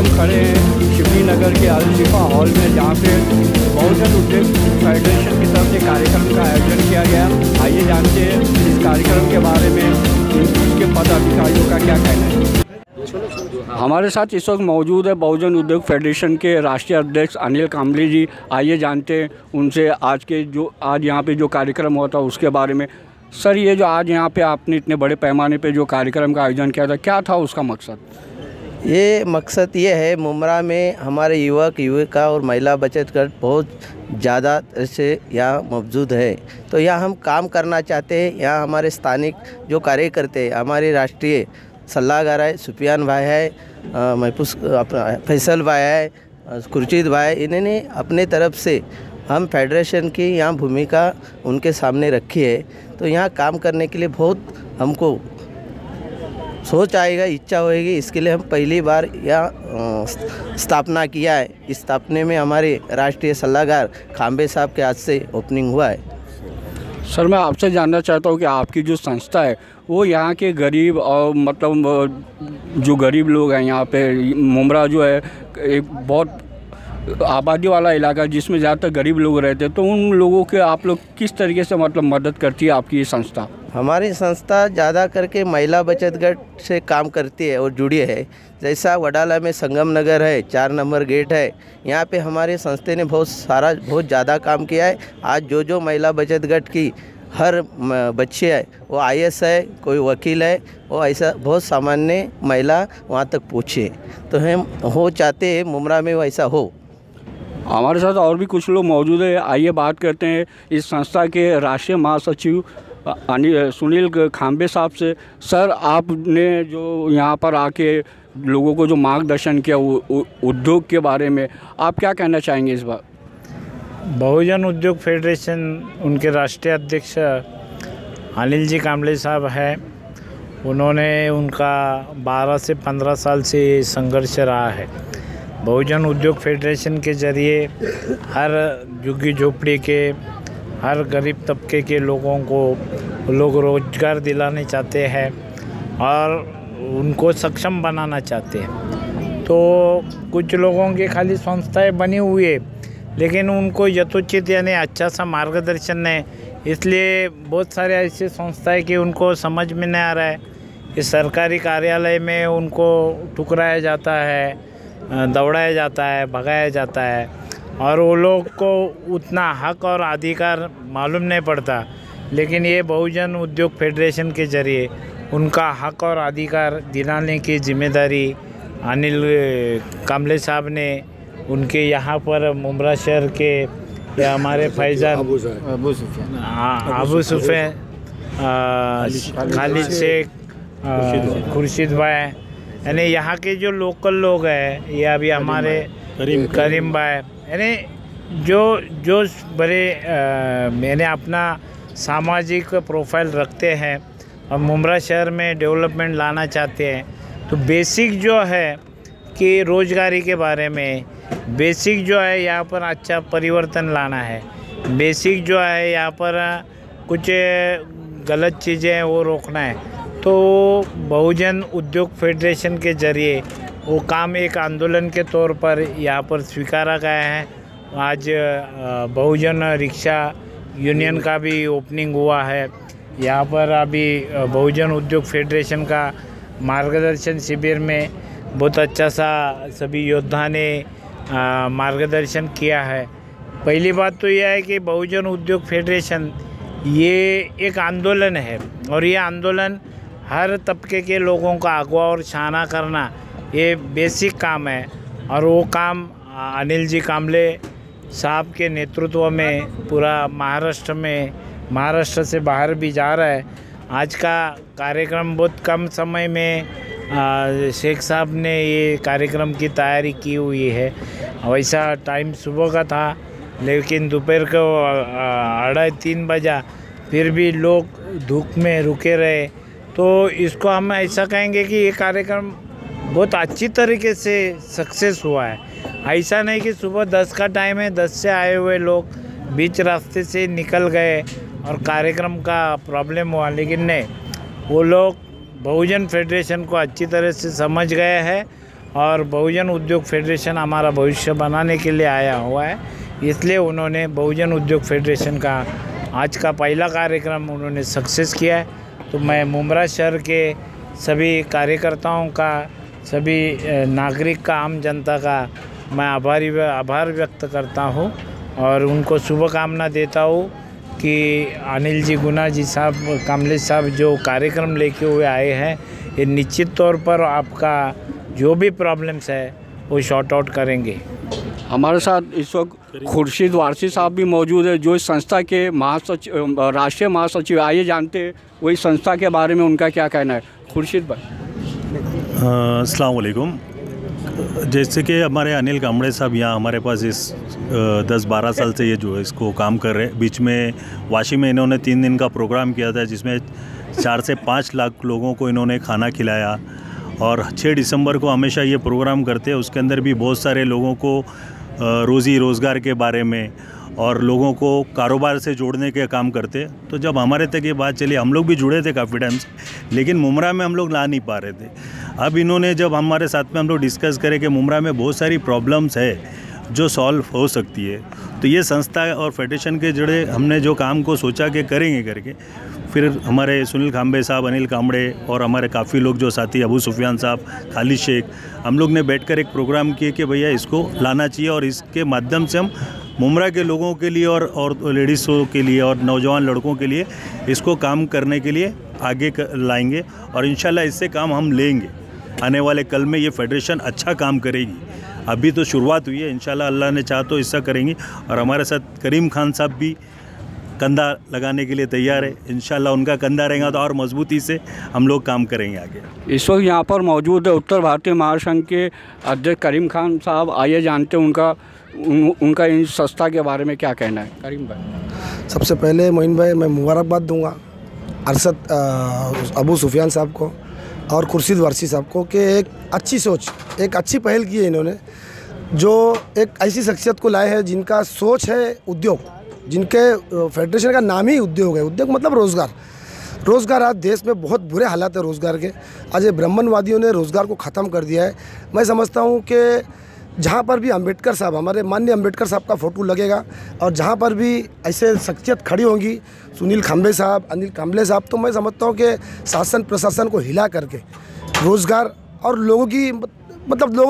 हम खड़े हैं शिवजी नगर के अल-शिफा हॉल में, जहाँ पे बहुजन उद्योग फेडरेशन की तरफ से कार्यक्रम का आयोजन किया गया। आइए जानते हैं इस कार्यक्रम के बारे में, इसके पदाधिकारियों का क्या कहना है। हमारे साथ इस वक्त मौजूद है बहुजन उद्योग फेडरेशन के राष्ट्रीय अध्यक्ष अनिल कांबले जी। आइए जानते हैं उनसे आज यहाँ पे जो कार्यक्रम हुआ था उसके बारे में। सर, ये जो आज यहाँ पे आपने इतने बड़े पैमाने पे जो कार्यक्रम का आयोजन किया था, क्या था उसका मकसद? ये मकसद ये है, मुमरा में हमारे युवक युविका और महिला बचत गट बहुत ज़्यादा से यहाँ मौजूद है। तो यहाँ हम काम करना चाहते हैं। यहाँ हमारे स्थानिक जो कार्यकर्ते हमारे राष्ट्रीय सलाहकार है, सुफियान भाई है, महफूज फैसल भाई है, खुर्शीद भाई, इन्होंने अपने तरफ से हम फेडरेशन की यहाँ भूमिका उनके सामने रखी है। तो यहाँ काम करने के लिए बहुत हमको सोच आएगा, इच्छा होएगी। इसके लिए हम पहली बार यहाँ स्थापना किया है। इस स्थापने में हमारे राष्ट्रीय सलाहकार खांबे साहब के हाथ से ओपनिंग हुआ है। सर, मैं आपसे जानना चाहता हूँ कि आपकी जो संस्था है वो यहाँ के गरीब और मतलब जो गरीब लोग हैं, यहाँ पे मुमरा जो है एक बहुत आबादी वाला इलाका जिसमें ज़्यादातर गरीब लोग रहते हैं, तो उन लोगों के आप लोग किस तरीके से मतलब मदद करती है आपकी ये संस्था? हमारी संस्था ज़्यादा करके महिला बचत गट से काम करती है और जुड़ी है। जैसा वडाला में संगम नगर है, 4 नंबर गेट है, यहाँ पे हमारे संस्था ने बहुत ज़्यादा काम किया है। आज जो महिला बचत गट की हर बच्चे है वो IAS है, कोई वकील है, वो ऐसा बहुत सामान्य महिला वहाँ तक पहुँचे। तो हम हो चाहते हैं मुमरा में वैसा हो। हमारे साथ और भी कुछ लोग मौजूद है। आइए बात करते हैं इस संस्था के राष्ट्रीय महासचिव सुनील खांबे साहब से। सर, आपने जो यहाँ पर आके लोगों को जो मार्गदर्शन किया उद्योग के बारे में, आप क्या कहना चाहेंगे इस बार? बहुजन उद्योग फेडरेशन, उनके राष्ट्रीय अध्यक्ष अनिल जी कांबले साहब हैं। उन्होंने उनका 12 से 15 साल से संघर्ष रहा है। बहुजन उद्योग फेडरेशन के ज़रिए हर झुग्गी झोपड़ी के, हर गरीब तबके के लोगों को लोग रोज़गार दिलाने चाहते हैं और उनको सक्षम बनाना चाहते हैं। तो कुछ लोगों की खाली संस्थाएं बनी हुई है, लेकिन उनको यथोचित यानी अच्छा सा मार्गदर्शन नहीं, इसलिए बहुत सारे ऐसे संस्थाएं कि उनको समझ में नहीं आ रहा है। इस सरकारी कार्यालय में उनको ठुकराया जाता है, दौड़ाया जाता है, भगाया जाता है और वो लोग को उतना हक और अधिकार मालूम नहीं पड़ता। लेकिन ये बहुजन उद्योग फेडरेशन के ज़रिए उनका हक और अधिकार दिलाने की जिम्मेदारी अनिल कांबले साहब ने उनके यहाँ पर मुमरा शहर के या हमारे फैजान अबू सुफियान, खालिद शेख, खुर्शीद भाई, यानी यहाँ के जो लोकल लोग हैं, ये अभी हमारे करीम भाई, यानी जो बड़े मैंने अपना सामाजिक प्रोफाइल रखते हैं और मुमरा शहर में डेवलपमेंट लाना चाहते हैं। तो बेसिक जो है कि रोज़गारी के बारे में, बेसिक जो है यहाँ पर अच्छा परिवर्तन लाना है, बेसिक जो है यहाँ पर कुछ गलत चीज़ें हैं वो रोकना है। तो बहुजन उद्योग फेडरेशन के ज़रिए वो काम एक आंदोलन के तौर पर यहाँ पर स्वीकारा गया है। आज बहुजन रिक्शा यूनियन का भी ओपनिंग हुआ है। यहाँ पर अभी बहुजन उद्योग फेडरेशन का मार्गदर्शन शिविर में बहुत अच्छा सा सभी योद्धा ने मार्गदर्शन किया है। पहली बात तो यह है कि बहुजन उद्योग फेडरेशन ये एक आंदोलन है और ये आंदोलन हर तबके के लोगों का अगवा और शाना करना ये बेसिक काम है और वो काम अनिल जी कांबले साहब के नेतृत्व में पूरा महाराष्ट्र से बाहर भी जा रहा है। आज का कार्यक्रम बहुत कम समय में शेख साहब ने ये कार्यक्रम की तैयारी की हुई है। वैसा टाइम सुबह का था, लेकिन दोपहर को 2:30-3 बजा, फिर भी लोग धूप में रुके रहे। तो इसको हम ऐसा कहेंगे कि ये कार्यक्रम बहुत अच्छी तरीके से सक्सेस हुआ है। ऐसा नहीं कि सुबह 10 का टाइम है, 10 से आए हुए लोग बीच रास्ते से निकल गए और कार्यक्रम का प्रॉब्लम हुआ, लेकिन नहीं, वो लोग बहुजन फेडरेशन को अच्छी तरह से समझ गए हैं और बहुजन उद्योग फेडरेशन हमारा भविष्य बनाने के लिए आया हुआ है, इसलिए उन्होंने बहुजन उद्योग फेडरेशन का आज का पहला कार्यक्रम उन्होंने सक्सेस किया है। तो मैं मुमरा शहर के सभी कार्यकर्ताओं का, सभी नागरिक का, आम जनता का मैं आभार व्यक्त करता हूँ और उनको शुभकामना देता हूँ कि अनिल जी, गुना जी साहब, कमलेश साहब जो कार्यक्रम लेके हुए आए हैं, ये निश्चित तौर पर आपका जो भी प्रॉब्लम्स है वो शॉर्ट आउट करेंगे। हमारे साथ इस वक्त खुर्शीद वारसी साहब भी मौजूद है, जो इस संस्था के महासचिव, राष्ट्रीय महासचिव। आइए जानते हैं वही संस्था के बारे में उनका क्या कहना है। खुर्शीद भाई। अस्सलाम वालेकुम। जैसे कि हमारे अनिल कामड़े साहब यहाँ हमारे पास इस 10-12 साल से ये जो है इसको काम कर रहे हैं। बीच में वाशी में इन्होंने 3 दिन का प्रोग्राम किया था, जिसमें 4 से 5 लाख लोगों को इन्होंने खाना खिलाया। और 6 दिसंबर को हमेशा ये प्रोग्राम करते हैं, उसके अंदर भी बहुत सारे लोगों को रोज़ी रोज़गार के बारे में और लोगों को कारोबार से जोड़ने के काम करते। तो जब हमारे तक ये बात चली, हम लोग भी जुड़े थे काफ़ी टाइम से, लेकिन मुमरा में हम लोग ला नहीं पा रहे थे। अब इन्होंने जब हमारे साथ में हम लोग डिस्कस करें कि मुमरा में बहुत सारी प्रॉब्लम्स है जो सॉल्व हो सकती है, तो ये संस्था और फेडरेशन के जुड़े हमने जो काम को सोचा कि करेंगे करके, फिर हमारे सुनील खाम्बे साहब, अनिल कामड़े और हमारे काफ़ी लोग जो साथी, अबू सुफियान साहब, खालिद शेख, हम लोग ने बैठकर एक प्रोग्राम किए कि भैया इसको लाना चाहिए और इसके माध्यम से हम मुमरा के लोगों के लिए और लेडीज़ों के लिए और नौजवान लड़कों के लिए इसको काम करने के लिए आगे लाएंगे और इंशाल्लाह इससे काम हम लेंगे। आने वाले कल में ये फेडरेशन अच्छा काम करेगी। अभी तो शुरुआत हुई है, इंशाल्लाह अल्लाह ने चाहा तो ऐसा करेंगी। और हमारे साथ करीम खान साहब भी कंधा लगाने के लिए तैयार है। इंशाल्लाह उनका कंधा रहेगा तो और मजबूती से हम लोग काम करेंगे आगे। इस वक्त यहाँ पर मौजूद है उत्तर भारतीय महासंघ के अध्यक्ष करीम खान साहब। आइए जानते हैं उनका इन संस्था के बारे में क्या कहना है। करीम भाई। सबसे पहले मोइन भाई, मैं मुबारकबाद दूंगा अरशद अबू सुफियान साहब को और खुर्शीद वारसी साहब को कि एक अच्छी सोच, एक अच्छी पहल की है इन्होंने, जो एक ऐसी शख्सियत को लाए हैं जिनका सोच है उद्योग, जिनके फेडरेशन का नाम ही उद्योग है। उद्योग मतलब रोज़गार। आज देश में बहुत बुरे हालात है रोज़गार के। आज ये ब्राह्मणवादियों ने रोज़गार को ख़त्म कर दिया है। मैं समझता हूँ कि जहाँ पर भी अंबेडकर साहब, हमारे माननीय अंबेडकर साहब का फ़ोटो लगेगा और जहाँ पर भी ऐसे शख्सियत खड़ी होंगी, सुनील खाम्बे साहब, अनिल कामले साहब, तो मैं समझता हूँ कि शासन प्रशासन को हिला करके रोज़गार और लोगों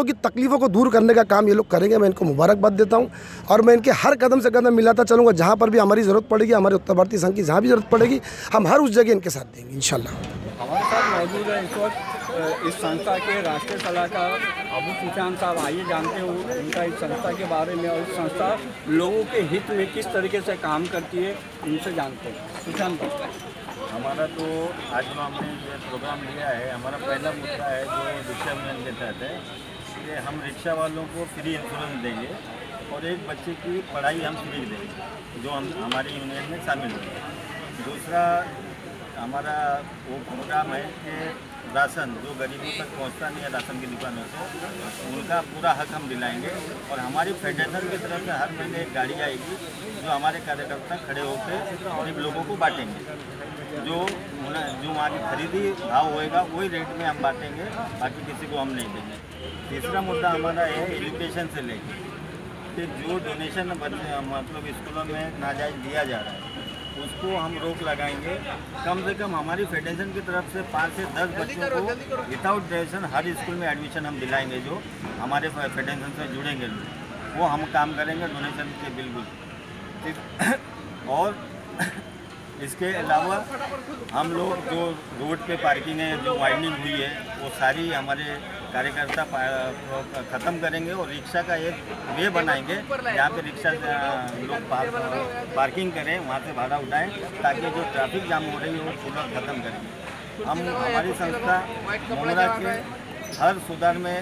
की तकलीफ़ों को दूर करने का काम ये लोग करेंगे। मैं इनको मुबारकबाद देता हूँ और मैं इनके हर कदम से कदम मिलाता चलूँगा। जहाँ पर भी हमारी ज़रूरत पड़ेगी, हमारे उत्तर भारतीय संघ की जहाँ भी ज़रूरत पड़ेगी, हम हर उस जगह इनके साथ देंगे इंशाल्लाह। हमारे साथ मौजूद है इस वक्त इस संस्था के राष्ट्रीय सलाहकार अबू सुफियान साहब। आइए जानते हो उनका इस संस्था के बारे में और इस संस्था लोगों के हित में किस तरीके से काम करती है, इनसे जानते हैं। सुफियान साहब। हमारा तो आज जो हमने ये प्रोग्राम लिया है, हमारा पहला मुद्दा है जो रिक्शा यूनियन के तहत है कि हम रिक्शा वालों को फ्री इंश्योरेंस देंगे और एक बच्चे की पढ़ाई हम फ्री देंगे जो हम हमारी यूनियन में शामिल होंगे। दूसरा हमारा वो प्रोग्राम है कि राशन जो गरीबों तक पहुंचता नहीं है राशन की दुकानों से, उनका पूरा हक हम दिलाएंगे। और हमारी फेडरेशन की तरफ से हर महीने एक गाड़ी आएगी जो हमारे कार्यकर्ता खड़े होकर गरीब लोगों को बांटेंगे। जो वहाँ की खरीदी भाव होएगा वही रेट में हम बांटेंगे, बाकी किसी को हम नहीं देंगे। तीसरा मुद्दा हमारा है एजुकेशन से लेकर कि जो डोनेशन मतलब स्कूलों में नाजायज़ दिया जा रहा है उसको हम रोक लगाएंगे। कम से कम हमारी फेडरेशन की तरफ से 5 से 10 बच्चों को विदाउट ग्रेजुएशन हर स्कूल में एडमिशन हम दिलाएंगे। जो हमारे फेडरेशन से जुड़ेंगे लोग वो हम काम करेंगे डोनेशन के बिल्कुल। और इसके अलावा हम लोग जो रोड पे पार्किंग है, जो वाइडनिंग हुई है, वो सारी हमारे कार्यकर्ता ख़त्म करेंगे और रिक्शा का एक वे बनाएंगे जहाँ पे रिक्शा लोग पार्किंग करें, वहाँ से भाड़ा उठाएं ताकि जो ट्रैफिक जाम हो रही है वो पूरा ख़त्म करेंगे। हम हमारी संस्था मुमरा के हर सुधार में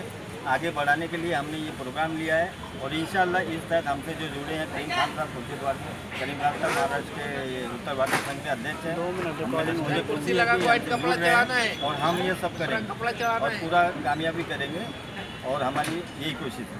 आगे बढ़ाने के लिए हमने ये प्रोग्राम लिया है और इंशाल्लाह इस तहत हमसे जो जुड़े हैं करीम खान साहब खुर्शीद वारसी, करीम खान साहब महाराष्ट्र के उत्तर भारतीय संघ के अध्यक्ष हैं, कुर्सी और हम ये सब करेंगे और पूरा कामयाबी करेंगे और हमारी यही कोशिश है।